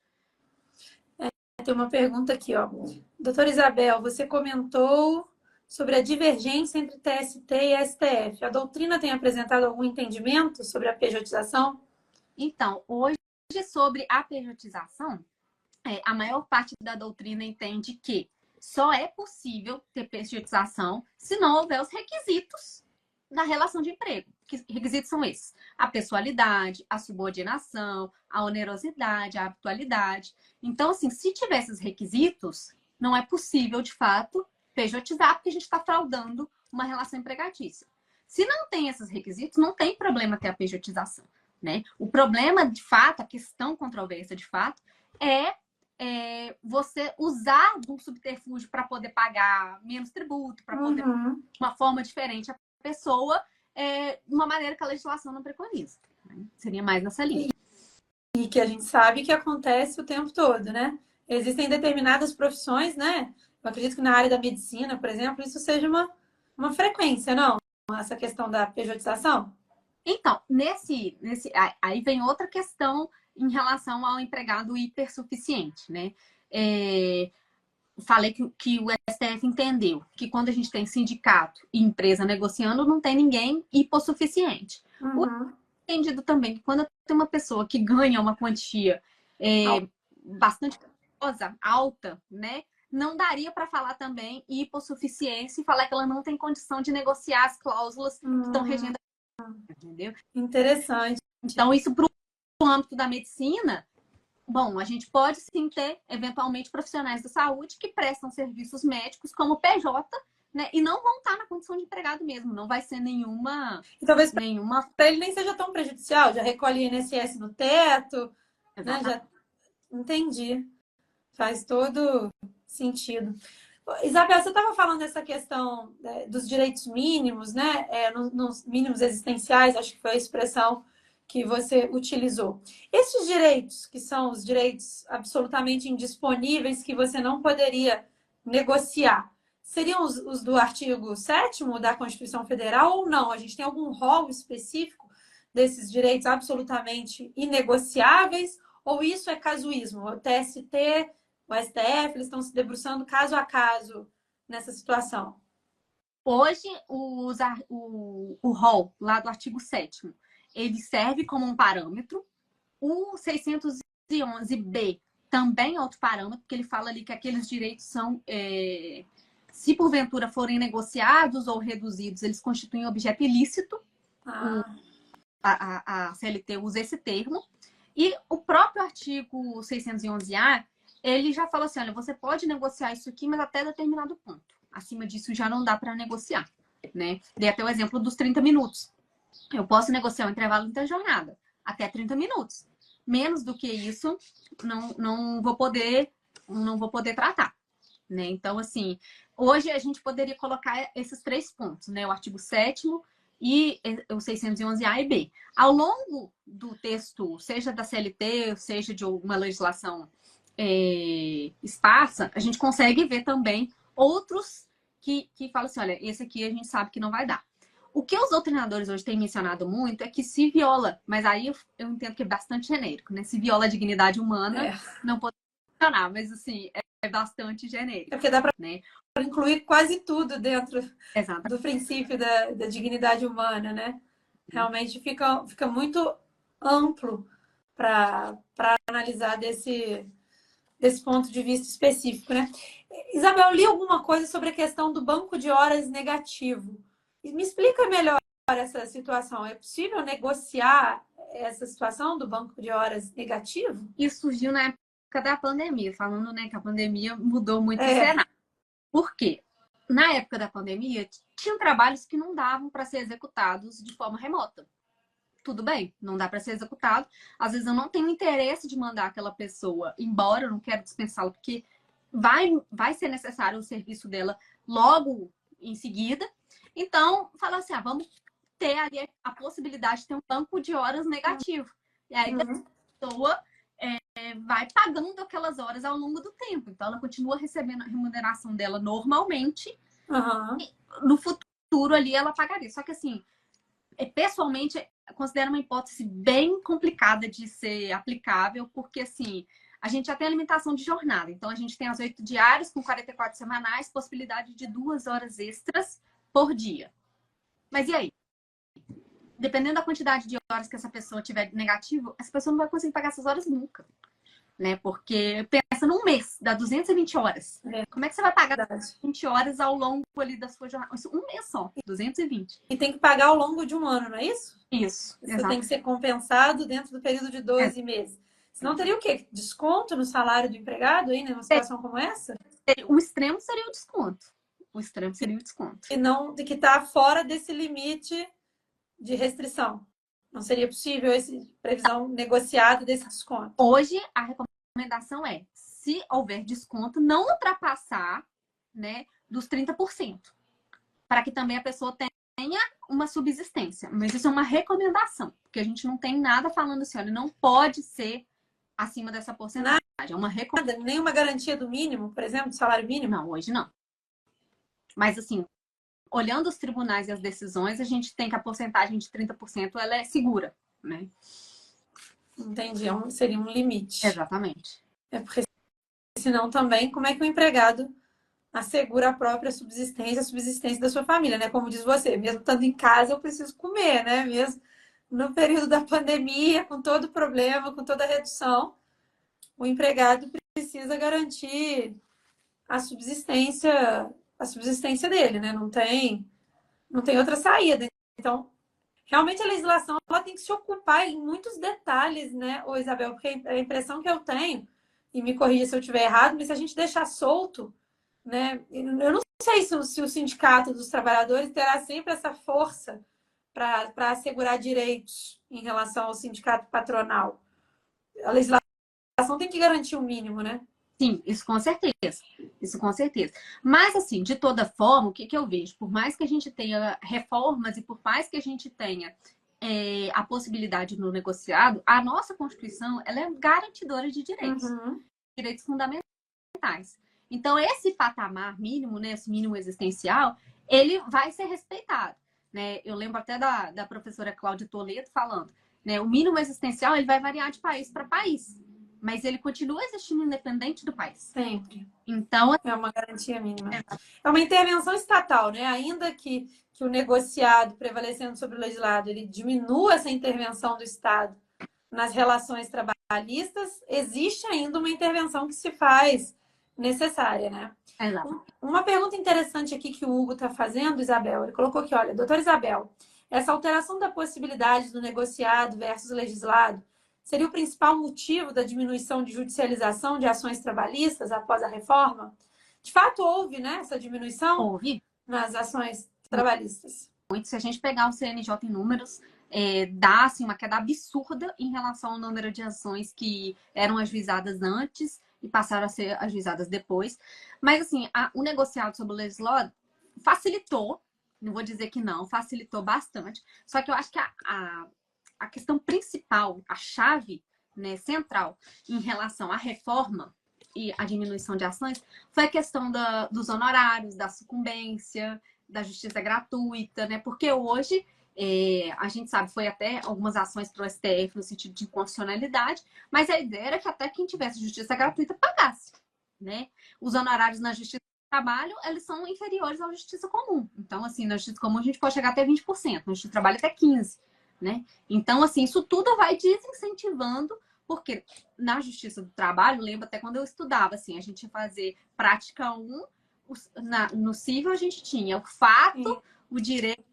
Tem uma pergunta aqui, ó. Doutora Isabel, você comentou sobre a divergência entre TST e STF. A doutrina tem apresentado algum entendimento sobre a pejotização? Então, hoje, sobre a pejotização, a maior parte da doutrina entende que só é possível ter pejotização se não houver os requisitos da relação de emprego. Que requisitos são esses? A pessoalidade, a subordinação, a onerosidade, a habitualidade. Então, assim, se tiver esses requisitos, não é possível, de fato, pejotizar, porque a gente está fraudando uma relação empregatícia. Se não tem esses requisitos, não tem problema ter a pejotização, né? O problema, de fato, a questão controversa, de fato, é você usar do subterfúgio para poder pagar menos tributo, para poder uma forma diferente a pessoa, de uma maneira que a legislação não preconiza, né? Seria mais nessa linha. E que a gente sabe que acontece o tempo todo, né? Existem determinadas profissões, né? Eu acredito que na área da medicina, por exemplo, isso seja uma frequência, não? Essa questão da pejotização? Então, aí vem outra questão em relação ao empregado hipersuficiente, né? Falei que o STF entendeu que quando a gente tem sindicato e empresa negociando, não tem ninguém hipossuficiente. O entendido também que quando tem uma pessoa que ganha uma quantia bastante alta, né? Não daria para falar também hipossuficiência e falar que ela não tem condição de negociar as cláusulas que estão regendo. Entendeu? Interessante. Então, isso para o âmbito da medicina, bom, a gente pode sim ter, eventualmente, profissionais da saúde que prestam serviços médicos como PJ, né? E não vão estar na condição de empregado mesmo, não vai ser nenhuma. E talvez para ele nem seja tão prejudicial, já recolhe INSS no teto, né? Já entendi. Faz todo sentido. Isabel, você estava falando dessa questão dos direitos mínimos, né? Nos mínimos existenciais, acho que foi a expressão que você utilizou. Esses direitos, que são os direitos absolutamente indisponíveis, que você não poderia negociar, seriam os do artigo 7º da Constituição Federal ou não? A gente tem algum rol específico desses direitos absolutamente inegociáveis? Ou isso é casuísmo? O TST, o STF, eles estão se debruçando caso a caso nessa situação? Hoje, o rol lá do artigo 7º, ele serve como um parâmetro. O 611-B também é outro parâmetro, porque ele fala ali que aqueles direitos são, se porventura forem negociados ou reduzidos, eles constituem objeto ilícito. A CLT usa esse termo. E o próprio artigo 611-A, ele já fala assim, olha, você pode negociar isso aqui, mas até determinado ponto. Acima disso já não dá para negociar, né? Dei até o exemplo dos 30 minutos. Eu posso negociar o intervalo interjornada até 30 minutos. Menos do que isso, não vou poder tratar, né? Então, assim, hoje a gente poderia colocar esses 3 pontos, né? O artigo 7º e o 611-A e B. Ao longo do texto, seja da CLT, seja de alguma legislação esparsa, a gente consegue ver também outros que falam assim, olha, esse aqui a gente sabe que não vai dar. O que os doutrinadores hoje têm mencionado muito é que se viola, mas aí eu entendo que é bastante genérico, né? Se viola a dignidade humana, não pode funcionar, mas assim, é bastante genérico. É porque dá para, né? Incluir quase tudo dentro do princípio da dignidade humana, né? Realmente fica muito amplo para analisar desse ponto de vista específico, né? Isabel, eu li alguma coisa sobre a questão do banco de horas negativo. Me explica melhor essa situação. É possível negociar essa situação do banco de horas negativo? Isso surgiu na época da pandemia, falando, né, que a pandemia mudou muito o cenário. Por quê? Na época da pandemia, tinham trabalhos que não davam para ser executados de forma remota. Tudo bem, não dá para ser executado. Às vezes eu não tenho interesse de mandar aquela pessoa embora, eu não quero dispensá-la, porque vai ser necessário o serviço dela logo em seguida. Então, fala assim, vamos ter ali a possibilidade de ter um banco de horas negativo. E aí a pessoa vai pagando aquelas horas ao longo do tempo. Então, ela continua recebendo a remuneração dela normalmente. E no futuro ali ela pagaria. Só que assim, pessoalmente, considero uma hipótese bem complicada de ser aplicável, porque assim, a gente já tem a limitação de jornada. Então, a gente tem as 8 diárias com 44 semanais, possibilidade de 2 horas extras por dia. Mas e aí? Dependendo da quantidade de horas que essa pessoa tiver negativo, essa pessoa não vai conseguir pagar essas horas nunca. né? Porque pensa num mês, dá 220 horas. É Como é que você vai pagar verdade. 20 horas ao longo ali da sua jornada? Isso, um mês só, 220. E tem que pagar ao longo de um ano, não é isso? Isso, Você tem exato. que ser compensado dentro do período de 12 meses. Senão teria o quê? Desconto no salário do empregado aí, né? Numa situação como essa? O extremo seria o desconto. O extremo seria o desconto. E não de que está fora desse limite de restrição. Não seria possível essa previsão negociada desse desconto. Hoje, a recomendação é, se houver desconto, não ultrapassar, né, dos 30%, para que também a pessoa tenha uma subsistência. Mas isso é uma recomendação, porque a gente não tem nada falando assim, olha, não pode ser acima dessa porcentagem. É uma recomendação. Nada, nenhuma garantia do mínimo, por exemplo, do salário mínimo? Não, hoje não. Mas assim, olhando os tribunais e as decisões, a gente tem que a porcentagem de 30% ela é segura, né? Entendi, seria um limite. Exatamente. É porque senão também, como é que o empregado assegura a própria subsistência, a subsistência da sua família, né? Como diz você, mesmo estando em casa, eu preciso comer, né? Mesmo no período da pandemia, com todo o problema, com toda a redução, o empregado precisa garantir a subsistência dele, né? Não tem outra saída. Então, realmente a legislação ela tem que se ocupar em muitos detalhes, né, ô Isabel? Porque a impressão que eu tenho, e me corrija se eu estiver errado, mas se a gente deixar solto, né? Eu não sei se o sindicato dos trabalhadores terá sempre essa força para assegurar direitos em relação ao sindicato patronal. A legislação tem que garantir o mínimo, né? Sim, isso com certeza. Isso com certeza. Mas, assim, de toda forma, o que, que eu vejo? Por mais que a gente tenha reformas e por mais que a gente tenha a possibilidade no negociado, a nossa Constituição ela é garantidora de direitos, direitos fundamentais. Então, esse patamar mínimo, né, esse mínimo existencial, ele vai ser respeitado. Né? Eu lembro até da professora Cláudia Toledo falando, né, o mínimo existencial ele vai variar de país para país. Mas ele continua existindo independente do país. Sempre. Então, é uma garantia mínima. É uma intervenção estatal, né? Ainda que o negociado prevalecendo sobre o legislado, ele diminua essa intervenção do Estado nas relações trabalhistas, existe ainda uma intervenção que se faz necessária, né? Uma pergunta interessante aqui que o Hugo está fazendo, Isabel, ele colocou aqui, olha, doutora Isabel, essa alteração da possibilidade do negociado versus legislado seria o principal motivo da diminuição de judicialização de ações trabalhistas após a reforma? De fato, houve, né, essa diminuição nas ações trabalhistas? Muito. Se a gente pegar o CNJ em números, dá assim, uma queda absurda em relação ao número de ações que eram ajuizadas antes e passaram a ser ajuizadas depois. Mas, assim, o negociado sobre o legislado facilitou, não vou dizer que não, facilitou bastante. Só que eu acho que a questão principal, a chave, né, central em relação à reforma e à diminuição de ações foi a questão dos honorários, da sucumbência, da justiça gratuita, né? Porque hoje a gente sabe, foi até algumas ações para o STF no sentido de inconstitucionalidade, mas a ideia era que até quem tivesse justiça gratuita pagasse, né? Os honorários na justiça do trabalho, eles são inferiores à justiça comum. Então, assim, na justiça comum a gente pode chegar até 20%, na justiça do trabalho até 15%. Né? Então, assim, isso tudo vai desincentivando, porque na Justiça do Trabalho, lembro até quando eu estudava, assim, a gente ia fazer prática 1, no civil a gente tinha o fato, o direito.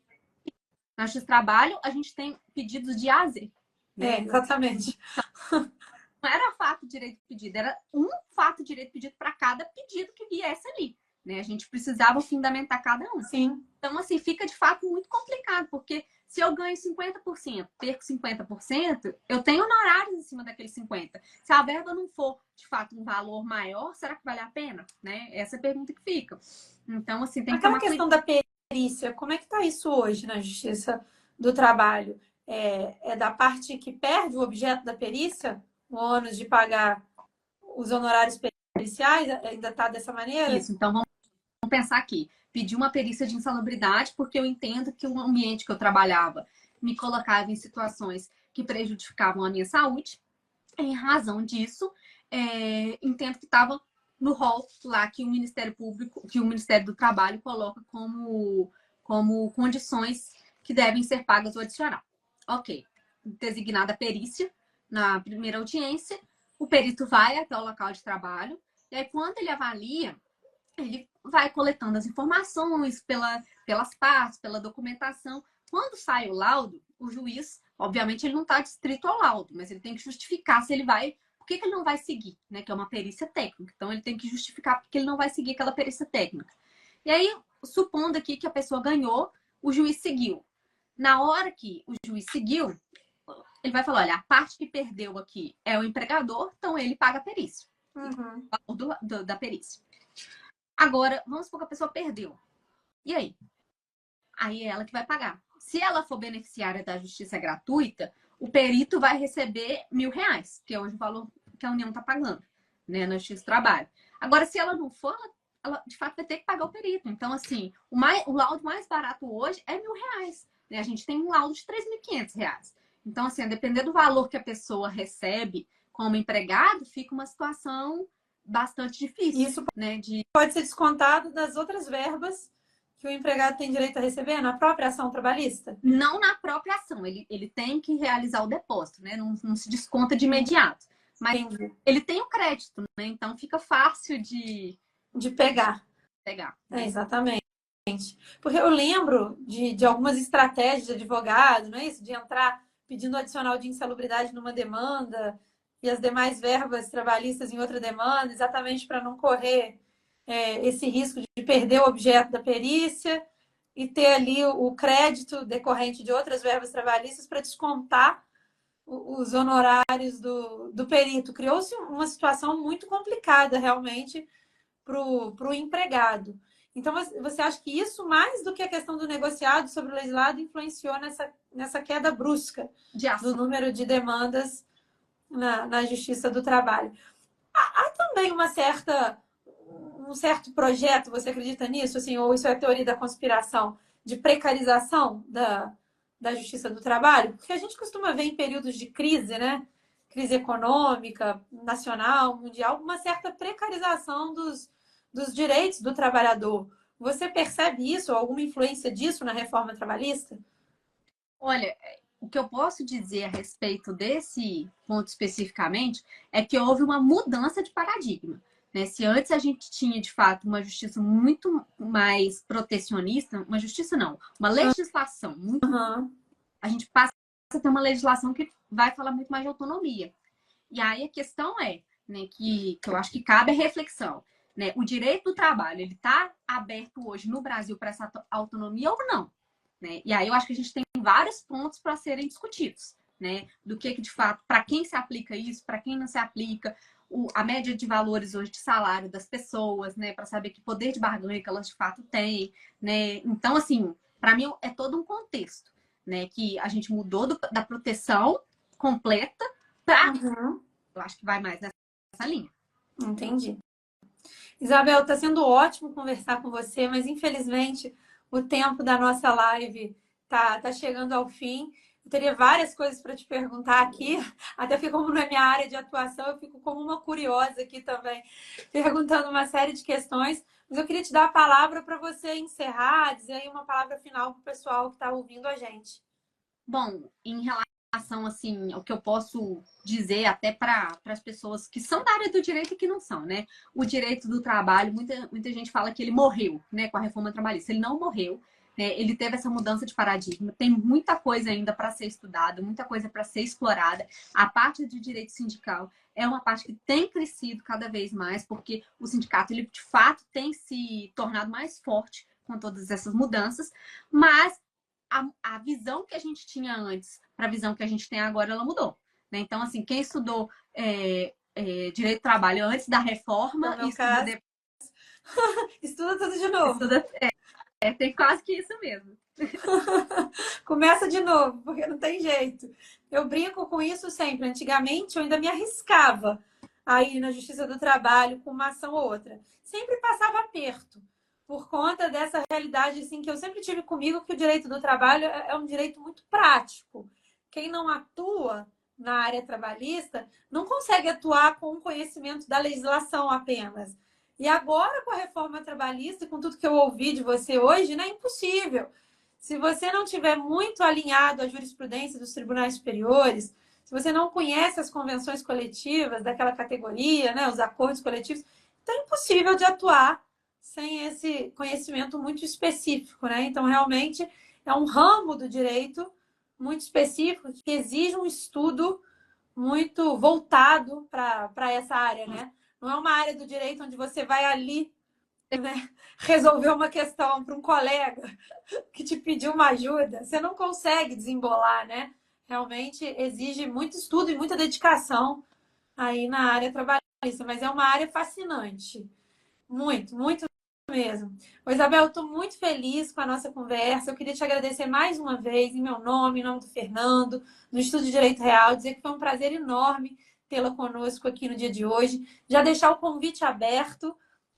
Na Justiça do Trabalho, a gente tem pedidos de A a Z. Né? Exatamente. Não era fato, direito, pedido, era um fato, direito, pedido para cada pedido que viesse ali. Né? A gente precisava fundamentar cada um. Sim. Então, assim, fica de fato muito complicado, porque se eu ganho 50%, perco 50%, eu tenho honorários em cima daqueles 50%. Se a verba não for, de fato, um valor maior, será que vale a pena? Né? Essa é a pergunta que fica. Então, assim, tem que Aquela tomar questão da perícia, como é que está isso hoje na Justiça do Trabalho? É da parte que perde o objeto da perícia? O ônus de pagar os honorários periciais? Ainda está dessa maneira? Isso, então vamos pensar aqui. Pedir uma perícia de insalubridade porque eu entendo que o ambiente que eu trabalhava me colocava em situações que prejudicavam a minha saúde. Em razão disso, entendo que estava no rol lá que o Ministério Público, que o Ministério do Trabalho coloca como condições que devem ser pagas o adicional. Ok. Designada a perícia na primeira audiência, O perito vai até o local de trabalho, e aí quando ele avalia, ele vai coletando as informações pelas partes, pela documentação. Quando sai o laudo, o juiz, obviamente, ele não está distrito ao laudo, mas ele tem que justificar se ele vai. Por que ele não vai seguir, né? Que é uma perícia técnica. Então, ele tem que justificar porque ele não vai seguir aquela perícia técnica. E aí, supondo aqui que a pessoa ganhou, o juiz seguiu. Na hora que o juiz seguiu, ele vai falar: olha, a parte que perdeu aqui é o empregador, então ele paga a perícia. Uhum. Da perícia. Agora, vamos supor que a pessoa perdeu. E aí? Aí é ela que vai pagar. Se ela for beneficiária da justiça gratuita, o perito vai receber R$ 1.000, que é hoje o valor que a União está pagando, né, na Justiça do Trabalho. Agora, se ela não for, ela de fato vai ter que pagar o perito. Então, assim, o laudo mais barato hoje é R$ 1.000. Né? A gente tem um laudo de R$ 3.500. Então, assim, a depender do valor que a pessoa recebe como empregado, fica uma situação bastante difícil. Isso né, pode ser descontado das outras verbas que o empregado tem direito a receber na própria ação trabalhista? Não na própria ação, ele tem que realizar o depósito, né? Não se desconta de imediato. Mas Entendi. ele tem o crédito, né? Então fica fácil de pegar. Né? Exatamente. Porque eu lembro de algumas estratégias de advogado, não é isso? De entrar pedindo adicional de insalubridade numa demanda e as demais verbas trabalhistas em outra demanda, exatamente para não correr esse risco de perder o objeto da perícia e ter ali o crédito decorrente de outras verbas trabalhistas para descontar os honorários do perito. Criou-se uma situação muito complicada, realmente, para o empregado. Então, você acha que isso, mais do que a questão do negociado sobre o legislado, influenciou nessa queda brusca do número de demandas na Justiça do Trabalho? Há também um certo projeto, você acredita nisso? Assim, ou isso é teoria da conspiração, de precarização da Justiça do Trabalho? Porque a gente costuma ver em períodos de crise, né? Crise econômica, nacional, mundial, uma certa precarização dos direitos do trabalhador. Você percebe isso, alguma influência disso na reforma trabalhista? Olha, o que eu posso dizer a respeito desse ponto especificamente é que houve uma mudança de paradigma. Né? Se antes a gente tinha, de fato, uma justiça muito mais protecionista, uma justiça não, uma legislação muito... A gente passa a ter uma legislação que vai falar muito mais de autonomia. E aí a questão é, né, que eu acho que cabe a reflexão. Né? O direito do trabalho, ele está aberto hoje no Brasil para essa autonomia ou não? Né? E aí eu acho que a gente tem vários pontos para serem discutidos. Né? Do que de fato, para quem se aplica isso, para quem não se aplica, a média de valores hoje de salário das pessoas, né? Para saber que poder de barganha que elas de fato têm. Né? Então, assim, para mim é todo um contexto. Né? Que a gente mudou da proteção completa para... Eu acho que vai mais nessa linha. Entendi. Isabel, está sendo ótimo conversar com você, mas infelizmente o tempo da nossa live tá chegando ao fim. Eu teria várias coisas para te perguntar aqui, até porque como não é minha área de atuação, eu fico como uma curiosa aqui também, perguntando uma série de questões. Mas eu queria te dar a palavra para você encerrar, dizer aí uma palavra final para o pessoal que está ouvindo a gente. Bom, em relação, assim, ao que eu posso dizer até para as pessoas que são da área do direito e que não são, né? O direito do trabalho, muita gente fala que ele morreu, né, com a reforma trabalhista. Ele não morreu, né? Ele teve essa mudança de paradigma. Tem muita coisa ainda para ser estudada, muita coisa para ser explorada. A parte do direito sindical é uma parte que tem crescido cada vez mais, porque o sindicato, ele de fato tem se tornado mais forte com todas essas mudanças, mas a visão que a gente tinha antes para a visão que a gente tem agora, ela mudou. Né? Então, assim, quem estudou direito do trabalho antes da reforma e estuda depois... estuda tudo de novo. Tem quase que isso mesmo. Começa de novo, porque não tem jeito. Eu brinco com isso sempre. Antigamente, eu ainda me arriscava aí na Justiça do Trabalho com uma ação ou outra. Sempre passava aperto, por conta dessa realidade assim, que eu sempre tive comigo, que o direito do trabalho é um direito muito prático. Quem não atua na área trabalhista não consegue atuar com o conhecimento da legislação apenas. E agora, com a reforma trabalhista, com tudo que eu ouvi de você hoje, não é impossível. Se você não tiver muito alinhado à jurisprudência dos tribunais superiores, se você não conhece as convenções coletivas daquela categoria, né, os acordos coletivos, então é impossível de atuar sem esse conhecimento muito específico, né? Então, realmente, é um ramo do direito muito específico que exige um estudo muito voltado para essa área, né? Não é uma área do direito onde você vai ali, né, resolver uma questão para um colega que te pediu uma ajuda. Você não consegue desembolar, né? Realmente exige muito estudo e muita dedicação aí na área trabalhista, mas é uma área fascinante. Muito, muito mesmo. Ô, Isabel, eu estou muito feliz com a nossa conversa. Eu queria te agradecer mais uma vez, em meu nome, em nome do Fernando, do Estudo de Direito Real, dizer que foi um prazer enorme tê-la conosco aqui no dia de hoje. Já deixar o convite aberto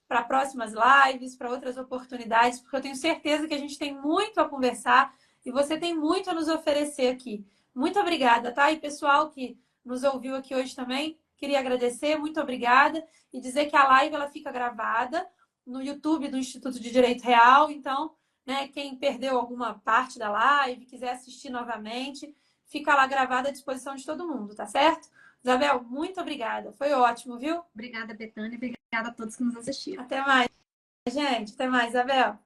para próximas lives, para outras oportunidades, porque eu tenho certeza que a gente tem muito a conversar e você tem muito a nos oferecer aqui. Muito obrigada, tá? E pessoal que nos ouviu aqui hoje também, queria agradecer, muito obrigada e dizer que a live ela fica gravada no YouTube do Instituto de Direito Real. Então, né, quem perdeu alguma parte da live, quiser assistir novamente, fica lá gravada à disposição de todo mundo, tá certo? Isabel, muito obrigada. Foi ótimo, viu? Obrigada, Betânia. Obrigada a todos que nos assistiram. Até mais, gente. Até mais, Isabel.